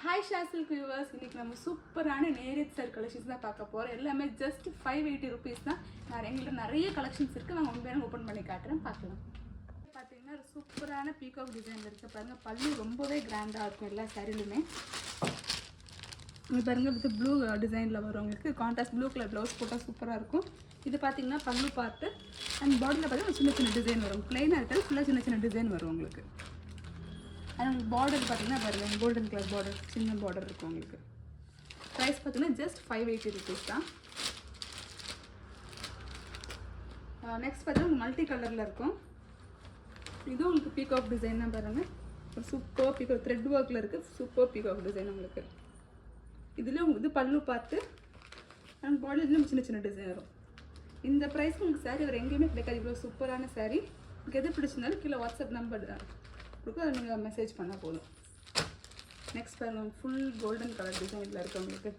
Hi ஷாசில் viewers, இன்னைக்கு நம்ம சூப்பரான நேரத் சார் கலெக்ஷன்ஸ் தான் பார்க்க போகிறோம். எல்லாமே ஜஸ்ட் 580 ருபீஸ் தான். எங்கள்கிட்ட நிறைய கலெக்ஷன்ஸ் இருக்குது. நாங்கள் உண்மையான ஓப்பன் பண்ணி காட்டுறேன், பார்க்கலாம். பார்த்தீங்கன்னா ஒரு சூப்பரான பீகாக் டிசைன் இருக்குது பாருங்கள். பல்லு ரொம்பவே கிராண்டாக இருக்கும் எல்லா சாரிலுமே. இங்கே பாருங்கள், வித் ப்ளூ டிசைனில் வரும். உங்களுக்கு கான்ட்ராஸ்ட் ப்ளூ கலர் ப்ளவுஸ் போட்டால் சூப்பராக இருக்கும். இது பார்த்தீங்கன்னா பல்லு பார்த்து அண்ட் பாடியில் பார்த்தீங்கன்னா சின்ன சின்ன டிசைன் வரும். ப்ளைனாக இருக்காது, ஃபுல்லாக சின்ன சின்ன டிசைன் வரும் உங்களுக்கு. ஆனால் பார்டர் பார்த்தீங்கன்னா பாருங்கள், கோல்டன் கலர் பார்டர், சின்ன பார்டர் இருக்கும் உங்களுக்கு. ப்ரைஸ் பார்த்தீங்கன்னா ஜஸ்ட் 580 ருபீஸ் தான். நெக்ஸ்ட் பார்த்தீங்கன்னா மல்டி கலரில் இருக்கும். இதுவும் உங்களுக்கு பீகாக் டிசைன் தான் பாருங்கள். ஒரு சூப்பர் பீகாக் த்ரெட் ஒர்க்கில் இருக்குது. சூப்பர் பீகாக் டிசைன் உங்களுக்கு. இதில் உங்களுக்கு இது பல்லு பார்த்து அண்ட் பாடியில் சின்ன சின்ன டிசைன் வரும். இந்த ப்ரைஸ்க்கு உங்களுக்கு சாரீ வேறு எங்கேயுமே கிடைக்காது. இவ்வளோ சூப்பரான சாரீ. உங்களுக்கு எது பிடிச்சிருந்தாலும் கீழே வாட்ஸ்அப் நம்பர் தான் இருக்கும், அதை நீங்கள் மெசேஜ் பண்ணால் போதும். நெக்ஸ்ட் பாருங்கள், ஃபுல் கோல்டன் கலர் டிசைனில் இருக்குது உங்களுக்கு.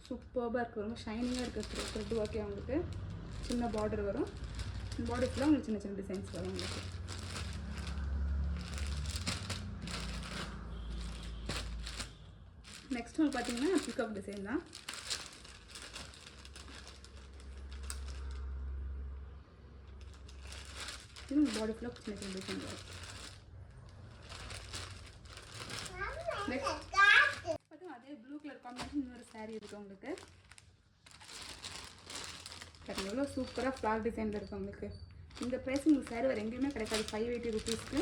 சூப்பராக இருக்குது, ரொம்ப ஷைனிங்காக இருக்குது. த்ரெட் ஒர்க்கே உங்களுக்கு சின்ன பார்டர் வரும். பார்டர் ஃபுல்லாக உங்களுக்கு சின்ன சின்ன டிசைன்ஸ் வரும் உங்களுக்கு. நெக்ஸ்ட் உங்களுக்கு பார்த்தீங்கன்னா பீகாக் டிசைன் தான். இது பாடி ஃபுல்லாக சின்ன சின்ன டிசைன் வரும். நெக்ஸ்ட் பார்த்தீங்கன்னா அதே ப்ளூ கலர் காம்பினேஷன் இன்னொரு சாரீ இருக்குது உங்களுக்கு. எவ்வளோ சூப்பராக ஃப்ளாக் டிசைனில் இருக்குது உங்களுக்கு. இந்த ப்ரைஸ் உங்களுக்கு சாரீ வேறு எங்கேயுமே கிடைக்காது. 580 ருபீஸ்க்கு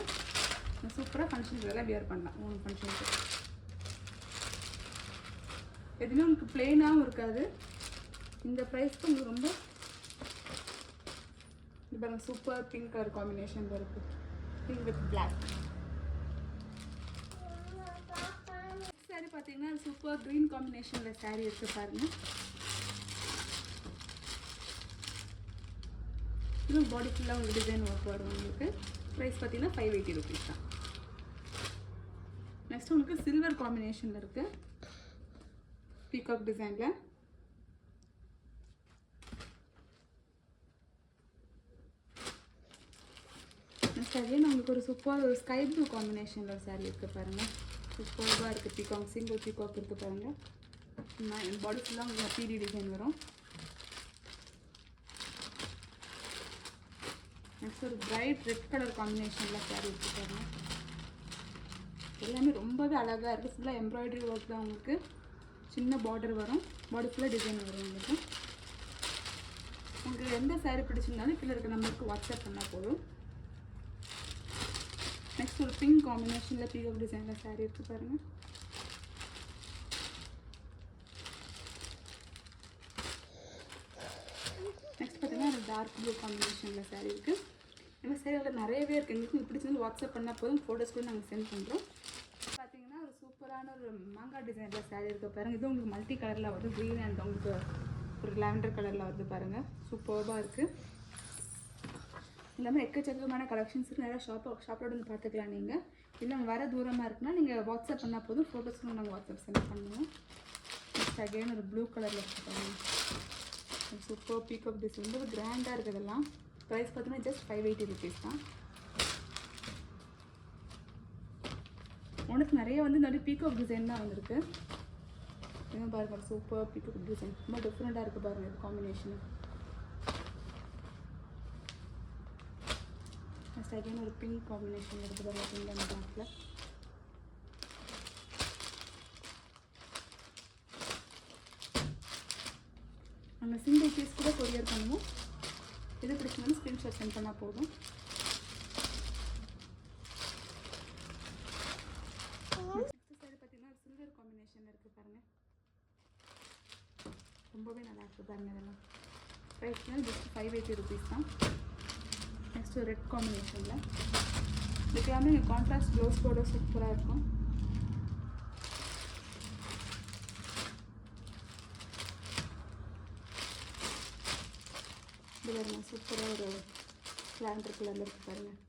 சூப்பராக ஃபங்க்ஷனுக்கு எல்லாம் வியர் பண்ணலாம். 3 ஃபங்க்ஷனுக்கு எதுவுமே உங்களுக்கு பிளெயினாகவும் இருக்காது. இந்த ப்ரைஸ்க்கு உங்களுக்கு ரொம்ப இப்போ சூப்பர் பிங்க் கலர் காம்பினேஷன் இருக்குது. பிங்க் வித் பிளாக் சாரீ பார்த்தீங்கன்னா சூப்பர் க்ரீன் காம்பினேஷனில் சாரீ இருக்குது பாருங்கள். இன்னும் பாடி ஃபுல்லாக உங்களுக்கு டிசைன் ஒர்க் வரும் உங்களுக்கு. ப்ரைஸ் பார்த்தீங்கன்னா 580 ருபீஸ் தான். நெக்ஸ்ட் உங்களுக்கு சில்வர் காம்பினேஷனில் இருக்குது பீகாக் டிசைனில். நெக்ஸ்ட் அதே நம்மளுக்கு ஒரு சூப்பர் ஒரு ஸ்கை ப்ளூ காம்பினேஷனில் ஒரு சாரீ இருக்குது பாருங்கள். சூப்பராக இருக்குது. பீகாக் சிங்கிள் பீகாக் இருக்குது பாருங்கள். என் பாடி ஃபுல்லாக உங்களுக்கு பீடி டிசைன் வரும். நெக்ஸ்ட் ஒரு பிரைட் ரெட் கலர் காம்பினேஷனில் சாரீ இருக்குது பாருங்கள். எல்லாமே ரொம்பவே அழகாக இருக்குது. ஃபுல்லாக எம்ப்ராய்டரி ஒர்க் தான் உங்களுக்கு. சின்ன பார்டர் வரும். பாடி ஃபுல்லாக டிசைன் வரும் உங்களுக்கு. உங்களுக்கு எந்த சாரீ பிடிச்சிருந்தாலும் கீழே இருக்க நம்பருக்கு வாட்ஸ்அப் பண்ணால் போதும். நெக்ஸ்ட் ஒரு பிங்க் காம்பினேஷனில் பீகாக் டிசைனில் சாரீ இருக்குது பாருங்கள். நெக்ஸ்ட் பார்த்தீங்கன்னா ஒரு டார்க் ப்ளூ காம்பினேஷனில் சாரீ இருக்குது. இந்த சாரியில் நிறையவே இருக்குது. எங்களுக்கு பிடிச்சிருந்து வாட்ஸ்அப் பண்ணால் போதும். ஃபோட்டோஸ் கூட நாங்கள் சென்ட் பண்ணுறோம். பார்த்தீங்கன்னா ஒரு சூப்பரான ஒரு மாங்காய் டிசைனில் சாரீ இருக்குது பாருங்கள். இதுவும் உங்களுக்கு மல்டி கலரில் வருது. க்ரீன் அண்ட் உங்களுக்கு ஒரு லாவெண்டர் கலரில் வருது பாருங்கள். சூப்பராக இருக்குது. எல்லாமே எக்கச்சக்கமான கலெக்ஷன்ஸ் இருக்குது. நிறையா ஷாப்போட வந்து பார்த்துக்கலாம். நீங்கள் இல்லை வர தூரமாக இருக்குன்னா நீங்கள் வாட்ஸ்அப் பண்ணால் போதும். ஃபோட்டோஸ்க்கு நாங்கள் வாட்ஸ்அப் சென்ட் பண்ணுவோம். நெக்ஸ்ட் அகைன் ஒரு ப்ளூ கலரில் இருக்குது. சூப்பர் பீகாக் டிசைன் ரொம்ப கிராண்டாக இருக்குது. இதெல்லாம் ப்ரைஸ் பார்த்தீங்கன்னா ஜஸ்ட் 580 ருபீஸ் தான். உனக்கு நிறைய வந்து நிறைய பீகாக் டிசைன் தான் வந்திருக்கு. என்ன பாருங்கள், சூப்பர் பீகாக் டிசைன் ரொம்ப டிஃப்ரெண்ட்டாக இருக்குது பாருங்கள். இது காம்பினேஷன் நெக்ஸ்ட் அகைன் ஒரு பிங்க் காம்பினேஷன் இருக்குது பாருங்கள். பிங்க் அண்ட் பிளாக்ல நம்ம சிங்கிள் பீஸ் கூட கொரியர் பண்ணுவோம். எது பிடிச்சிருந்தாலும் ஸ்க்ரீன்ஷாட் சென்ட் பண்ணால் போதும். நெக்ஸ்ட் சாரி பார்த்தீங்கன்னா சில்வர் காம்பினேஷனில் இருக்குது பாருங்கள். ரொம்பவே நல்லா இருக்குது பாருங்கள். இதெல்லாம் ப்ரைஸ்னால் ஜஸ்ட் 580 ருபீஸ் தான். நெக்ஸ்ட் ஒரு ரெட் காம்பினேஷனில் இதுக்கெல்லாமே நீங்கள் கான்ட்ராஸ்ட் ப்ளவுஸ் போட சூப்பராக இருக்கும். இது பாருங்க, சூப்பராக ஒரு லாவெண்டர் கலரில் இருக்குது பாருங்கள்.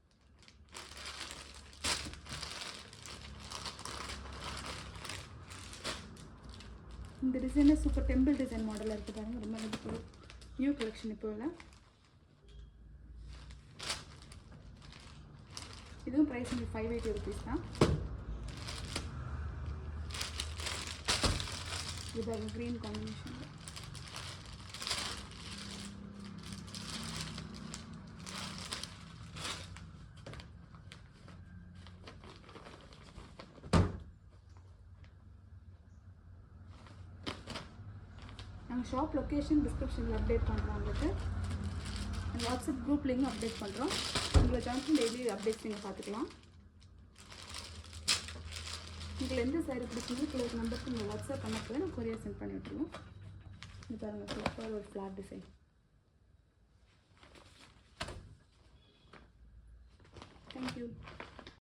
இந்த டிசைனில் சூப்பர் டெம்பிள் டிசைன் மாடலில் இருக்குது பாருங்கள். ரொம்ப நியூ கலெக்ஷன் இப்போ இல்லை. இதுவும் ப்ரைஸ் உங்களுக்கு 580 ருபீஸ் தான். இது பாருங்க க்ரீன் காம்பினேஷன். நாங்கள் ஷாப் லொக்கேஷன் டிஸ்கிரிப்ஷனில் அப்டேட் பண்ணுறோம் உங்களுக்கு. வாட்ஸ்அப் குரூப் லிங்க் அப்டேட் பண்ணுறோம். உங்களை ஜாயின் பண்ணி டெய்லி அப்டேட்ஸ் நீங்கள் பார்த்துக்கலாம். உங்களுக்கு எந்த சாரி பிடிச்சிருந்தோ கீழே நம்பருக்கு நீங்கள் வாட்ஸ்அப் பண்ண போய் நான் கொரியர் சென்ட் பண்ணி விட்டுருவோம். இது பாருங்கள் சூப்பர் ஒரு ஃப்ளாட் டிசைன். தேங்க்யூ.